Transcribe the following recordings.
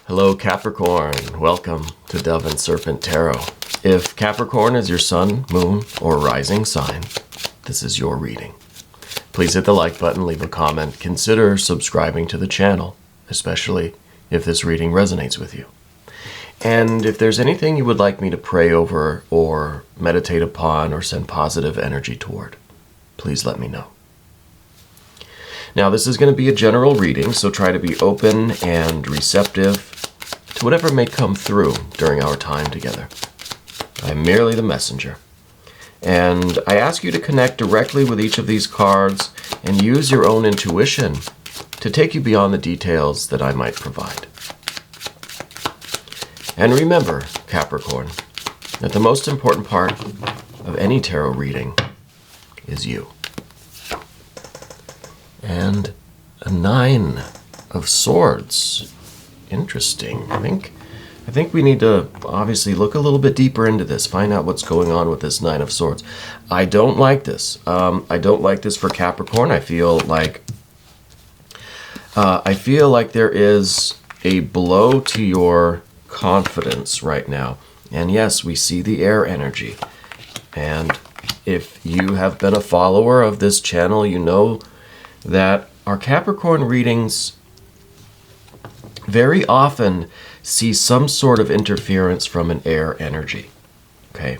Hello Capricorn, welcome to Dove and Serpent Tarot. If Capricorn is your sun, moon, or rising sign, this is your reading. Please hit the like button, leave a comment, consider subscribing to the channel, especially if this reading resonates with you. And if there's anything you would like me to pray over or meditate upon or send positive energy toward, please let me know. Now this is going to be a general reading, so try to be open and receptive to whatever may come through during our time together. I'm merely the messenger. And I ask you to connect directly with each of these cards and use your own intuition to take you beyond the details that I might provide. And remember, Capricorn, that the most important part of any tarot reading is you. And a 9 of Swords. Interesting. I think we need to obviously look a little bit deeper into this, find out what's going on with this 9 of Swords. I don't like this. I don't like this for Capricorn. I feel like there is a blow to your confidence right now. And yes, we see the air energy. And if you have been a follower of this channel, you know that our Capricorn readings very often see some sort of interference from an air energy. Okay.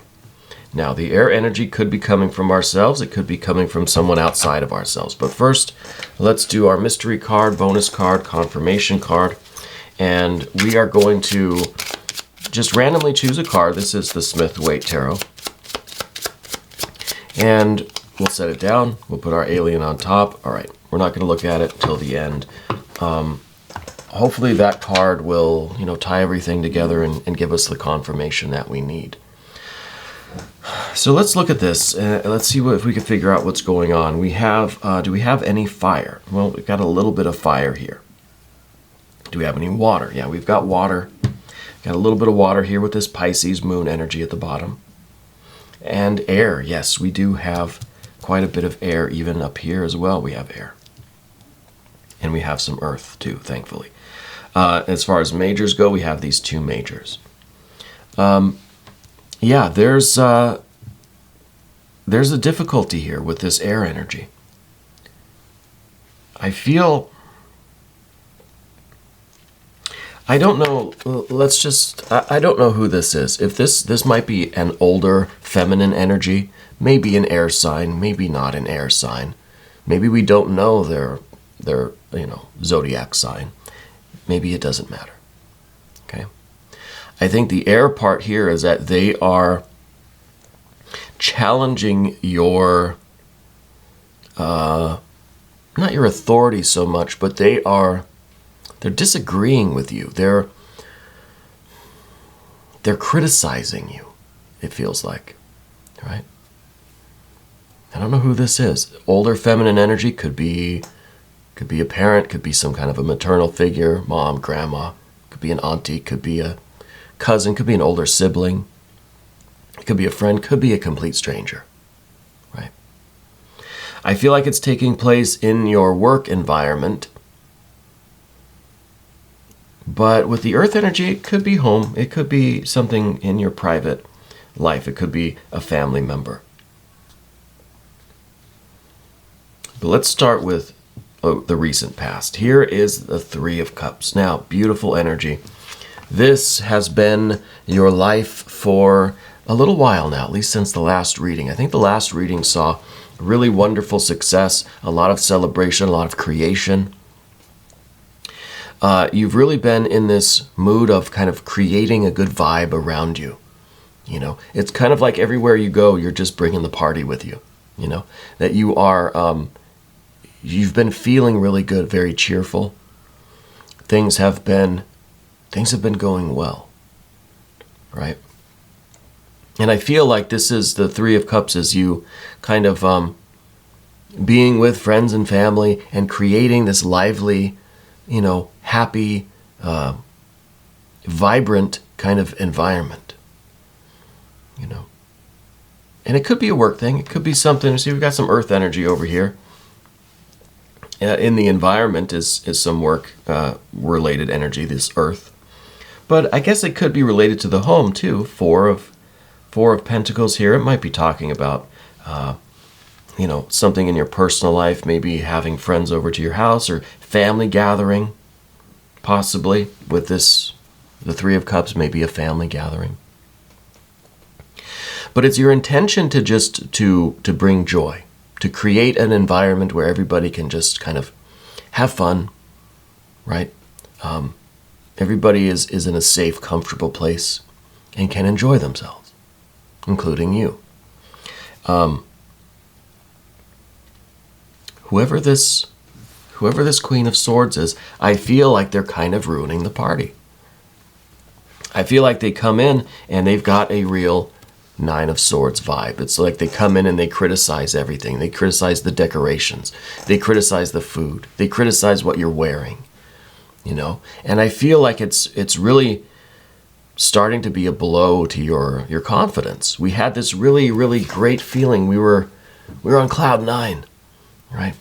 Now, the air energy could be coming from ourselves. It could be coming from someone outside of ourselves. But first, let's do our mystery card, bonus card, confirmation card. And we are going to just randomly choose a card. This is the Smith-Waite Tarot. And we'll set it down. We'll put our alien on top. All right. We're not going to look at it till the end. Hopefully that card will, tie everything together and give us the confirmation that we need. So let's look at this. Let's see if we can figure out what's going on. We have, do we have any fire? Well, we've got a little bit of fire here. Do we have any water? Yeah, we've got water. Got a little bit of water here with this Pisces moon energy at the bottom. And air. Yes, we do have quite a bit of air even up here as well. We have air. And we have some earth too, thankfully. As far as majors go, we have these 2 majors. Yeah, there's a difficulty here with this air energy. I don't know, I don't know who this is. If this might be an older feminine energy, maybe an air sign, maybe not an air sign. Maybe we don't know their zodiac sign. Maybe it doesn't matter. Okay. I think the air part here is that they are challenging your, not your authority so much, but they're disagreeing with you. They're criticizing you, it feels like, right? I don't know who this is. Older feminine energy could be a parent, could be some kind of a maternal figure, mom, grandma, could be an auntie, could be a cousin, could be an older sibling, it could be a friend, could be a complete stranger, right? I feel like it's taking place in your work environment, but with the earth energy, it could be home, it could be something in your private life, it could be a family member. But let's start with the recent past. Here is the 3 of Cups. Now, beautiful energy. This has been your life for a little while now, at least since the last reading. I think the last reading saw really wonderful success, a lot of celebration, a lot of creation. You've really been in this mood of kind of creating a good vibe around you. It's kind of like everywhere you go, you're just bringing the party with you. That you are... You've been feeling really good, very cheerful. Things have been going well, right? And I feel like this is the 3 of Cups as you kind of being with friends and family and creating this lively, happy, vibrant kind of environment, And it could be a work thing. It could be something. See, we've got some earth energy over here. In the environment is some work related energy, this earth. But I guess it could be related to the home too. Four of Pentacles here. It might be talking about, something in your personal life, maybe having friends over to your house or family gathering, possibly with this, the Three of Cups, maybe a family gathering. But it's your intention to just to bring joy, to create an environment where everybody can just kind of have fun, right? Everybody is in a safe, comfortable place and can enjoy themselves, including you. Whoever this Queen of Swords is, I feel like they're kind of ruining the party. I feel like they come in and they've got a real Nine of Swords vibe. It's like they come in and they criticize everything. They criticize the decorations. They criticize the food. They criticize what you're wearing, And I feel like it's really starting to be a blow to your confidence. We had this really, really great feeling. We were on cloud nine, right?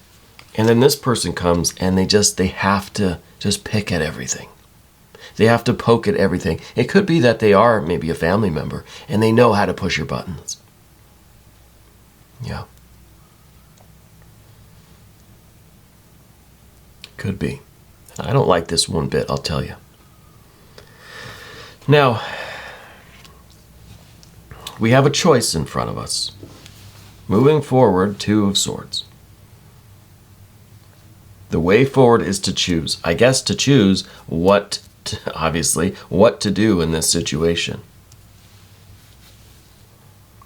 And then this person comes and they have to just pick at everything. They have to poke at everything. It could be that they are maybe a family member and they know how to push your buttons. Yeah. Could be. I don't like this one bit, I'll tell you. Now, we have a choice in front of us. Moving forward, Two of Swords. The way forward is to choose. I guess to choose what to do in this situation.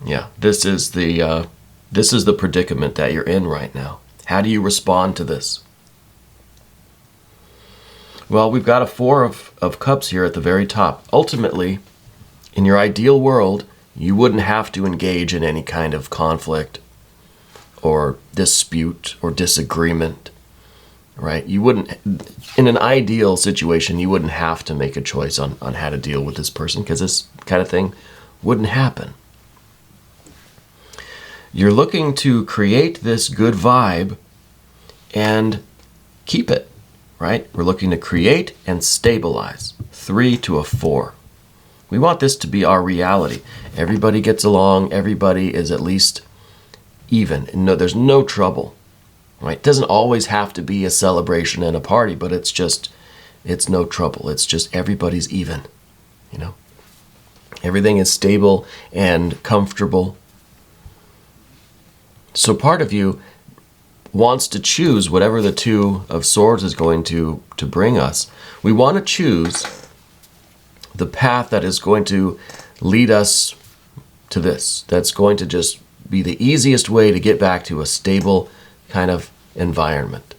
Yeah, this is the predicament that you're in right now. How do you respond to this? Well, we've got a Four of Cups here at the very top. Ultimately, in your ideal world, you wouldn't have to engage in any kind of conflict or dispute or disagreement, right? You wouldn't, in an ideal situation, you wouldn't have to make a choice on how to deal with this person because this kind of thing wouldn't happen. You're looking to create this good vibe and keep it, right? We're looking to create and stabilize. 3 to a 4. We want this to be our reality. Everybody gets along. Everybody is at least even. No, there's no trouble, right? It doesn't always have to be a celebration and a party, but it's no trouble. It's just everybody's even, Everything is stable and comfortable. So part of you wants to choose whatever the Two of Swords is going to bring us. We want to choose the path that is going to lead us to this. That's going to just be the easiest way to get back to a stable kind of environment.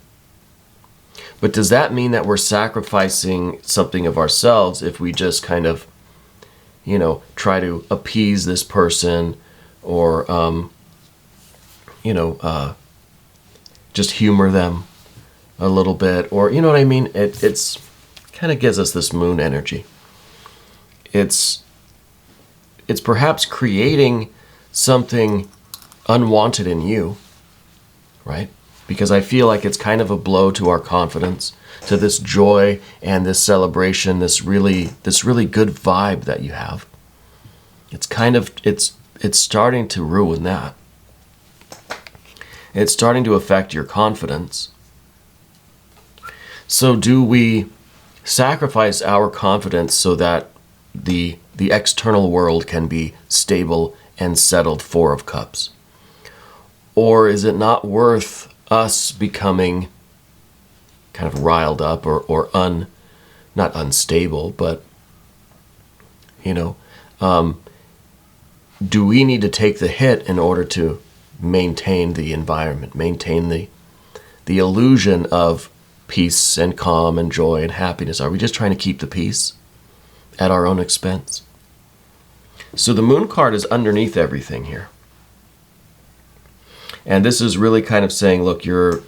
But does that mean that we're sacrificing something of ourselves if we just kind of, try to appease this person or, just humor them a little bit, or you know what I mean? It's kind of gives us this moon energy. It's perhaps creating something unwanted in you, right? Because I feel like it's kind of a blow to our confidence, to this joy and this celebration, this really good vibe that you have. It's starting to ruin that. It's starting to affect your confidence. So do we sacrifice our confidence so that the external world can be stable and settled? Four of Cups. Or is it not worth us becoming kind of riled up or not unstable, but, do we need to take the hit in order to maintain the environment, maintain the illusion of peace and calm and joy and happiness? Are we just trying to keep the peace at our own expense? So the Moon card is underneath everything here. And this is really kind of saying, look, the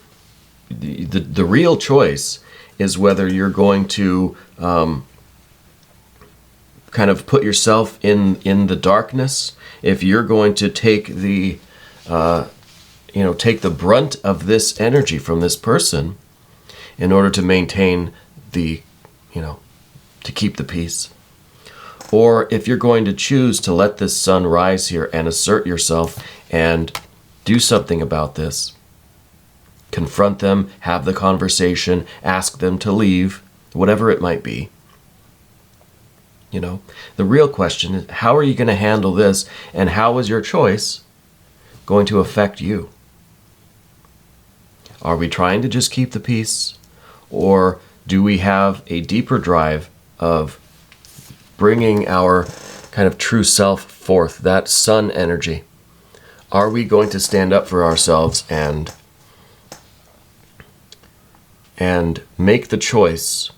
real choice is whether you're going to kind of put yourself in the darkness, if you're going to take the brunt of this energy from this person in order to maintain to keep the peace. Or if you're going to choose to let this sun rise here and assert yourself and do something about this, confront them, have the conversation, ask them to leave, whatever it might be. You know, the real question is, how are you going to handle this, and how is your choice going to affect you? Are we trying to just keep the peace, or do we have a deeper drive of bringing our kind of true self forth, that sun energy? Are we going to stand up for ourselves and make the choice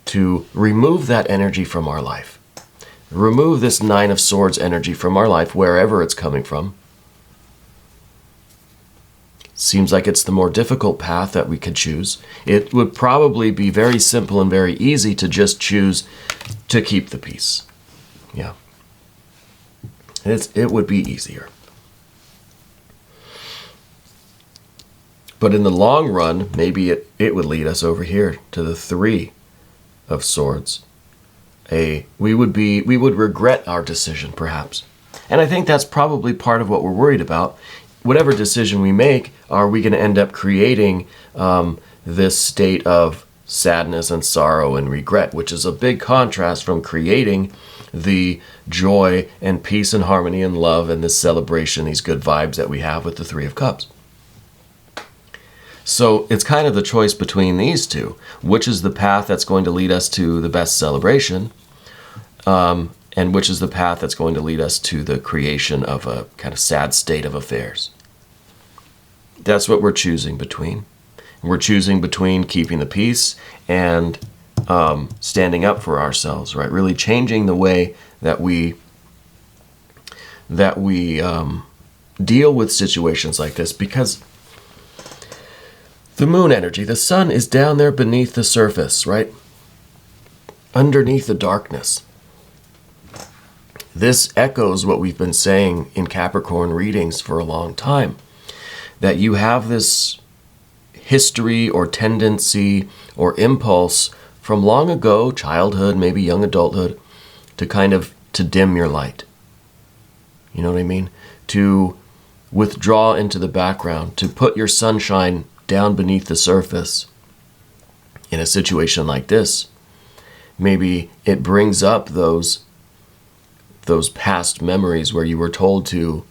to remove that energy from our life? Remove this Nine of Swords energy from our life, wherever it's coming from. Seems like it's the more difficult path that we could choose. It would probably be very simple and very easy to just choose to keep the peace. Yeah. It would be easier. But in the long run, maybe it would lead us over here to the Three of Swords. We would regret our decision, perhaps. And I think that's probably part of what we're worried about. Whatever decision we make, are we going to end up creating this state of sadness and sorrow and regret, which is a big contrast from creating the joy and peace and harmony and love and this celebration, these good vibes that we have with the Three of Cups. So it's kind of the choice between these two. Which is the path that's going to lead us to the best celebration, and which is the path that's going to lead us to the creation of a kind of sad state of affairs. That's what we're choosing between. We're choosing between keeping the peace and standing up for ourselves, right? Really changing the way that we deal with situations like this, because the moon energy, the sun is down there beneath the surface, right? Underneath the darkness. This echoes what we've been saying in Capricorn readings for a long time, that you have this history or tendency or impulse from long ago, childhood, maybe young adulthood, to dim your light. You know what I mean? To withdraw into the background, to put your sunshine down beneath the surface. In a situation like this, maybe it brings up those past memories where you were told to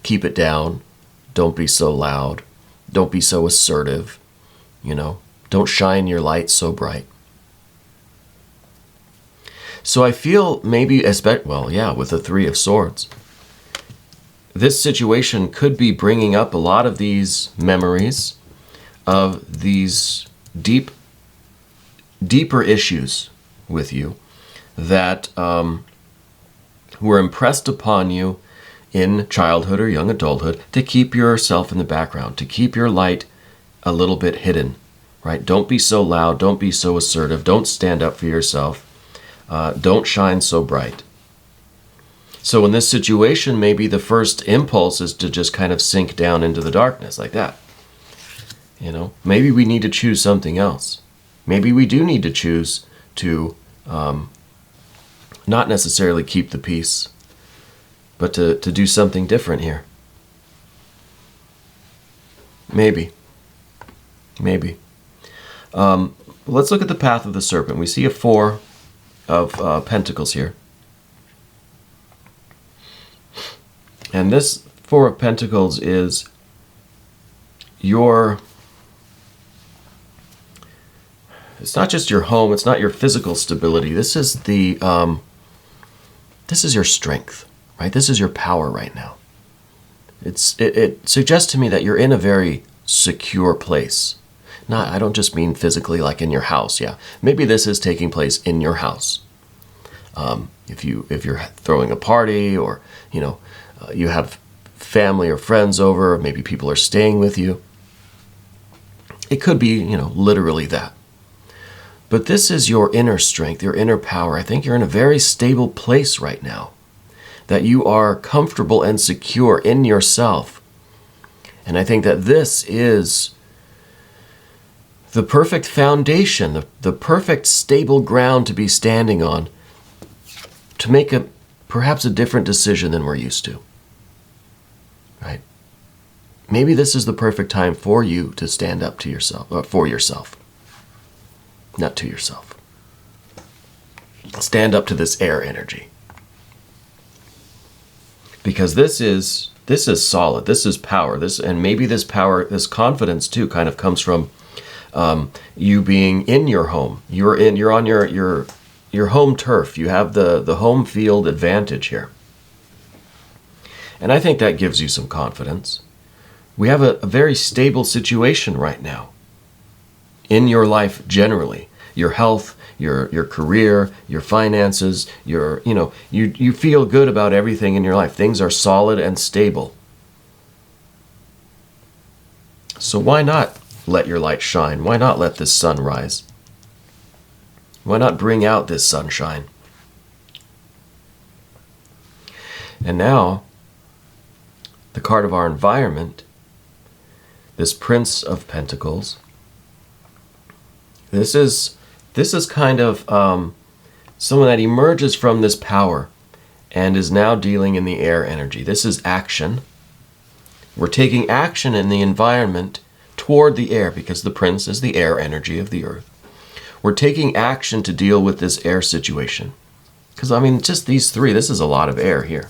keep it down, don't be so loud, don't be so assertive, don't shine your light so bright. So I feel maybe, with the Three of Swords, this situation could be bringing up a lot of these memories of these deeper issues with you that were impressed upon you in childhood or young adulthood to keep yourself in the background, to keep your light a little bit hidden, right? Don't be so loud, don't be so assertive, don't stand up for yourself, don't shine so bright. So in this situation, maybe the first impulse is to just kind of sink down into the darkness like that. Maybe we need to choose something else. Maybe we do need to choose to not necessarily keep the peace, but to do something different here. Maybe. Let's look at the path of the serpent. We see a Four of Pentacles here. And this Four of Pentacles is it's not just your home, it's not your physical stability. This is your strength, right? This is your power right now. It suggests to me that you're in a very secure place. I don't just mean physically like in your house, yeah. Maybe this is taking place in your house. If you're throwing a party, or you have family or friends over, or maybe people are staying with you. It could be, literally that. But this is your inner strength, your inner power. I think you're in a very stable place right now, that you are comfortable and secure in yourself. And I think that this is the perfect foundation, the perfect stable ground to be standing on make perhaps a different decision than we're used to. Right? Maybe this is the perfect time for you to stand up to yourself, or for yourself. Not to yourself. Stand up to this air energy. Because this is solid. This is power. And maybe this power, this confidence too, kind of comes from you being in your home. You're on your home turf. You have the home field advantage here. And I think that gives you some confidence. We have a very stable situation right now in your life generally. Your health, your career, your finances, you feel good about everything in your life. Things are solid and stable. So why not let your light shine? Why not let this sun rise? Why not bring out this sunshine? And now, the card of our environment, this Prince of Pentacles, this is kind of someone that emerges from this power and is now dealing in the air energy. This is action. We're taking action in the environment toward the air because the Prince is the air energy of the earth. We're taking action to deal with this air situation. Because, I mean, just these three, this is a lot of air here.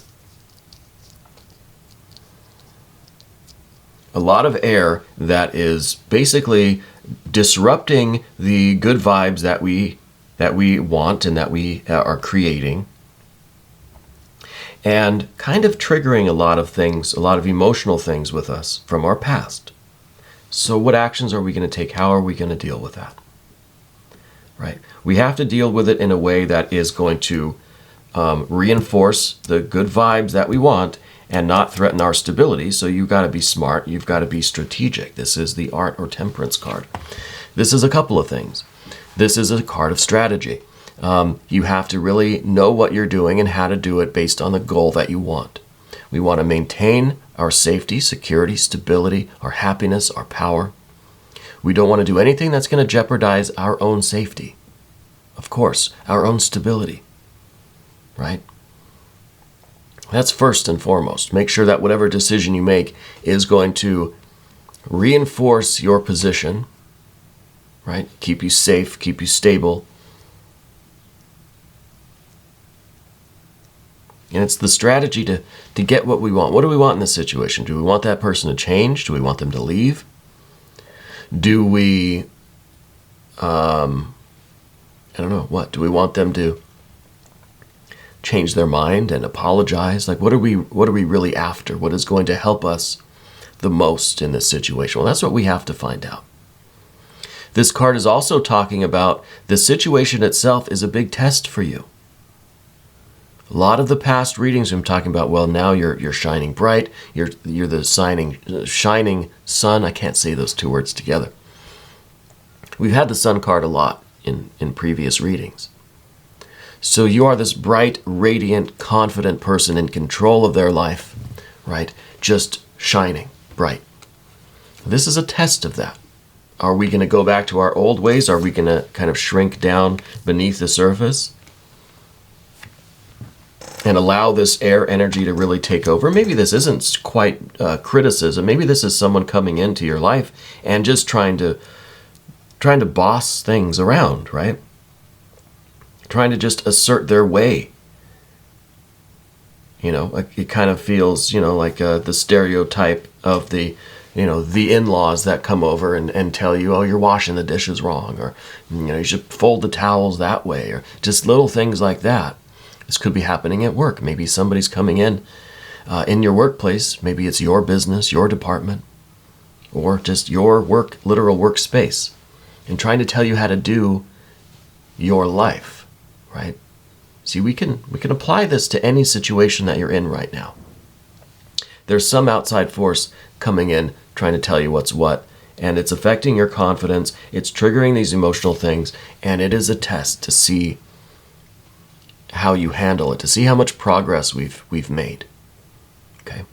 A lot of air that is basically disrupting the good vibes that we want and that we are creating, and kind of triggering a lot of things, a lot of emotional things with us from our past. So what actions are we going to take? How are we going to deal with that? Right? We have to deal with it in a way that is going to reinforce the good vibes that we want and not threaten our stability. So you've got to be smart. You've got to be strategic. This is the Art or Temperance card. This is a couple of things. This is a card of strategy. You have to really know what you're doing and how to do it based on the goal that you want. We want to maintain our safety, security, stability, our happiness, our power. We don't want to do anything that's going to jeopardize our own safety. Of course, our own stability. Right? That's first and foremost. Make sure that whatever decision you make is going to reinforce your position, right? Keep you safe, keep you stable. And it's the strategy to get what we want. What do we want in this situation? Do we want that person to change? Do we want them to leave? Do we, I don't know, what? Do we want them to change their mind and apologize? Like, what are we really after? What is going to help us the most in this situation? Well, that's what we have to find out. This card is also talking about the situation itself is a big test for you. A lot of the past readings I'm talking about, well, now you're shining bright. You're the shining sun. I can't say those two words together. We've had the sun card a lot in previous readings. So you are this bright, radiant, confident person in control of their life, right? Just shining bright. This is a test of that. Are we going to go back to our old ways? Are we going to kind of shrink down beneath the surface and allow this air energy to really take over? Maybe this isn't quite criticism. Maybe this is someone coming into your life and just trying to boss things around, right? Trying to just assert their way. You know, like it kind of feels, like the stereotype of the in-laws that come over and tell you, oh, you're washing the dishes wrong, or, you should fold the towels that way, or just little things like that. This could be happening at work. Maybe somebody's coming in your workplace. Maybe it's your business, your department, or just your literal workspace, and trying to tell you how to do your life. Right? See, we can apply this to any situation that you're in right now. There's some outside force coming in trying to tell you what's what, and it's affecting your confidence. It's triggering these emotional things, and it is a test to see how you handle it, to see how much progress we've made. Okay?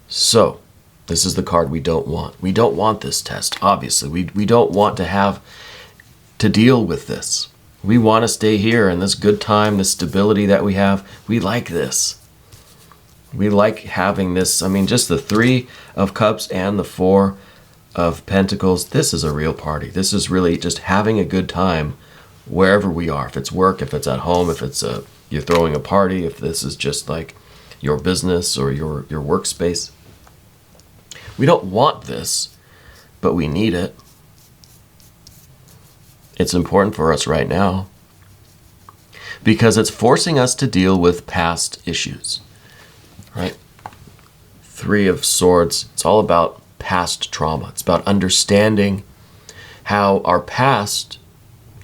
So, this is the card we don't want. We don't want this test, obviously. We don't want to have to deal with this. We want to stay here in this good time, this stability that we have. We like this. We like having this. I mean, just the 3 of Cups and the 4 of Pentacles. This is a real party. This is really just having a good time wherever we are. If it's work, if it's at home, if it's you're throwing a party, if this is just like your business or your workspace. We don't want this, but we need it. It's important for us right now because it's forcing us to deal with past issues, right? 3 of Swords, it's all about past trauma. It's about understanding how our past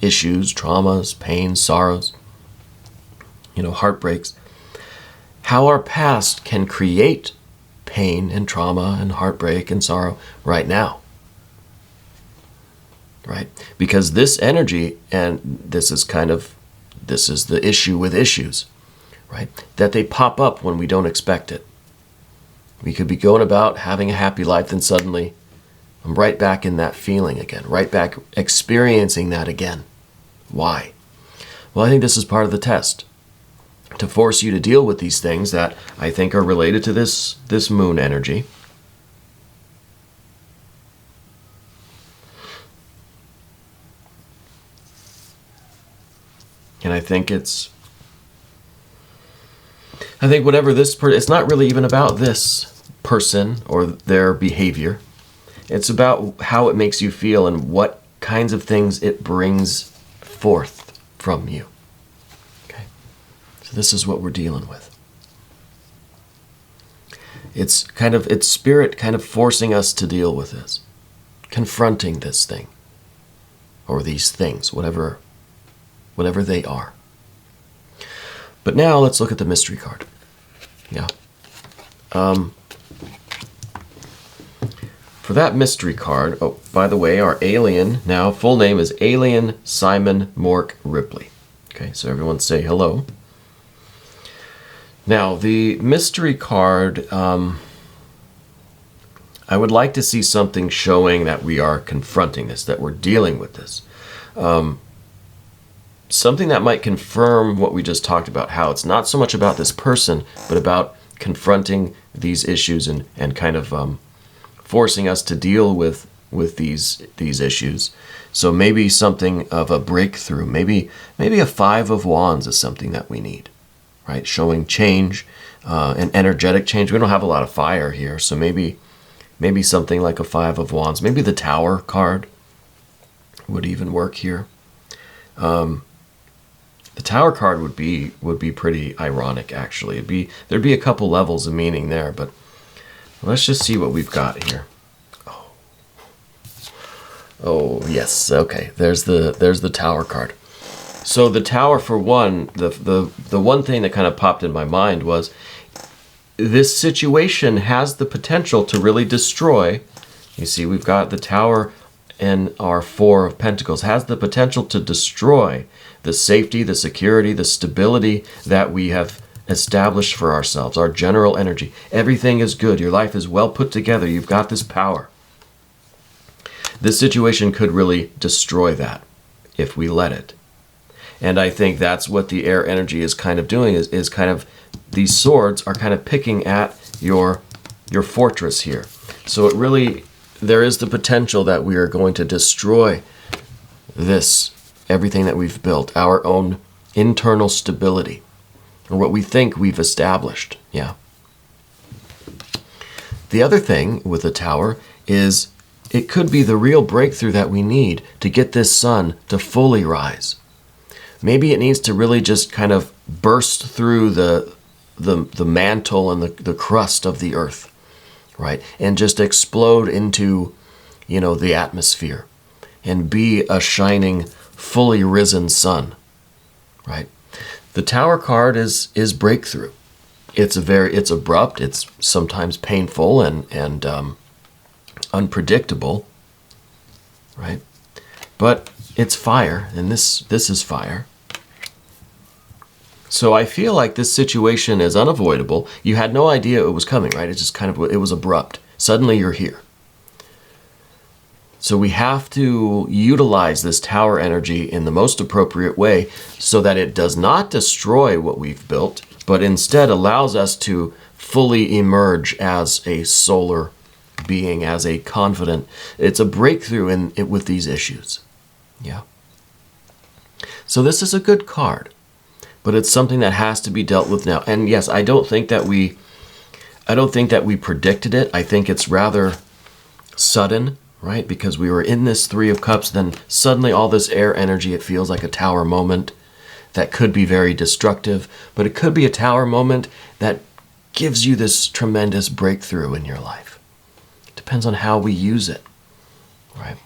issues, traumas, pains, sorrows, heartbreaks, how our past can create pain and trauma and heartbreak and sorrow right now. Right? Because this energy, and this is the issue with issues, right? That they pop up when we don't expect it. We could be going about having a happy life, then suddenly I'm right back in that feeling again, right back experiencing that again. Why? Well, I think this is part of the test, to force you to deal with these things that I think are related to this moon energy. And I think whatever this person, it's not really even about this person or their behavior. It's about how it makes you feel and what kinds of things it brings forth from you. Okay? So this is what we're dealing with. It's spirit kind of forcing us to deal with this, confronting this thing or these things, whatever they are. But now let's look at the mystery card. Yeah. For that mystery card, oh, by the way, our alien now, full name is Alien Simon Mork Ripley. Okay, so everyone say hello. Now, the mystery card, I would like to see something showing that we are confronting this, that we're dealing with this. Something that might confirm what we just talked about, how it's not so much about this person, but about confronting these issues and kind of forcing us to deal with these issues. So maybe something of a breakthrough. Maybe a 5 of Wands is something that we need, right? Showing change, an energetic change. We don't have a lot of fire here, so maybe something like a 5 of Wands. Maybe the Tower card would even work here. The Tower card would be pretty ironic, actually. There'd be a couple levels of meaning there, but let's just see what we've got here. Oh yes, okay. There's the Tower card. So the Tower, for one, the one thing that kind of popped in my mind was this situation has the potential to really destroy. You see, we've got the Tower and our 4 of Pentacles has the potential to destroy the safety, the security, the stability that we have established for ourselves, our general energy. Everything is good. Your life is well put together. You've got this power. This situation could really destroy that if we let it. And I think that's what the air energy is kind of doing, is kind of, these swords are kind of picking at your fortress here. So it really, there is the potential that we are going to destroy everything that we've built, our own internal stability, or what we think we've established. Yeah. The other thing with the Tower is it could be the real breakthrough that we need to get this sun to fully rise. Maybe it needs to really just kind of burst through the mantle and the crust of the earth, right? And just explode into, the atmosphere and be a shining, fully risen sun, right? The Tower card is breakthrough. It's abrupt, it's sometimes painful and unpredictable, right? But it's fire, and this is fire. So I feel like this situation is unavoidable. You had no idea it was coming, right? It just it was abrupt. Suddenly you're here. So we have to utilize this tower energy in the most appropriate way so that it does not destroy what we've built, but instead allows us to fully emerge as a solar being, as a confident. It's a breakthrough with these issues. Yeah. So this is a good card, but it's something that has to be dealt with now. And yes, I don't think that we predicted it. I think it's rather sudden, right? Because we were in this Three of Cups, then suddenly all this air energy, it feels like a tower moment that could be very destructive, but it could be a tower moment that gives you this tremendous breakthrough in your life. It depends on how we use it, right?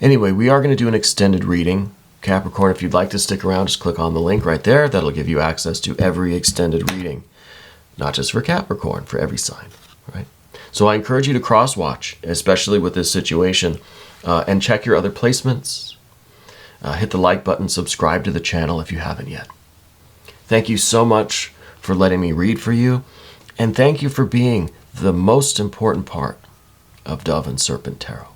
Anyway, we are going to do an extended reading. Capricorn, if you'd like to stick around, just click on the link right there. That'll give you access to every extended reading. Not just for Capricorn, for every sign, right? So I encourage you to cross-watch, especially with this situation, and check your other placements. Hit the like button, subscribe to the channel if you haven't yet. Thank you so much for letting me read for you, and thank you for being the most important part of Dove and Serpent Tarot.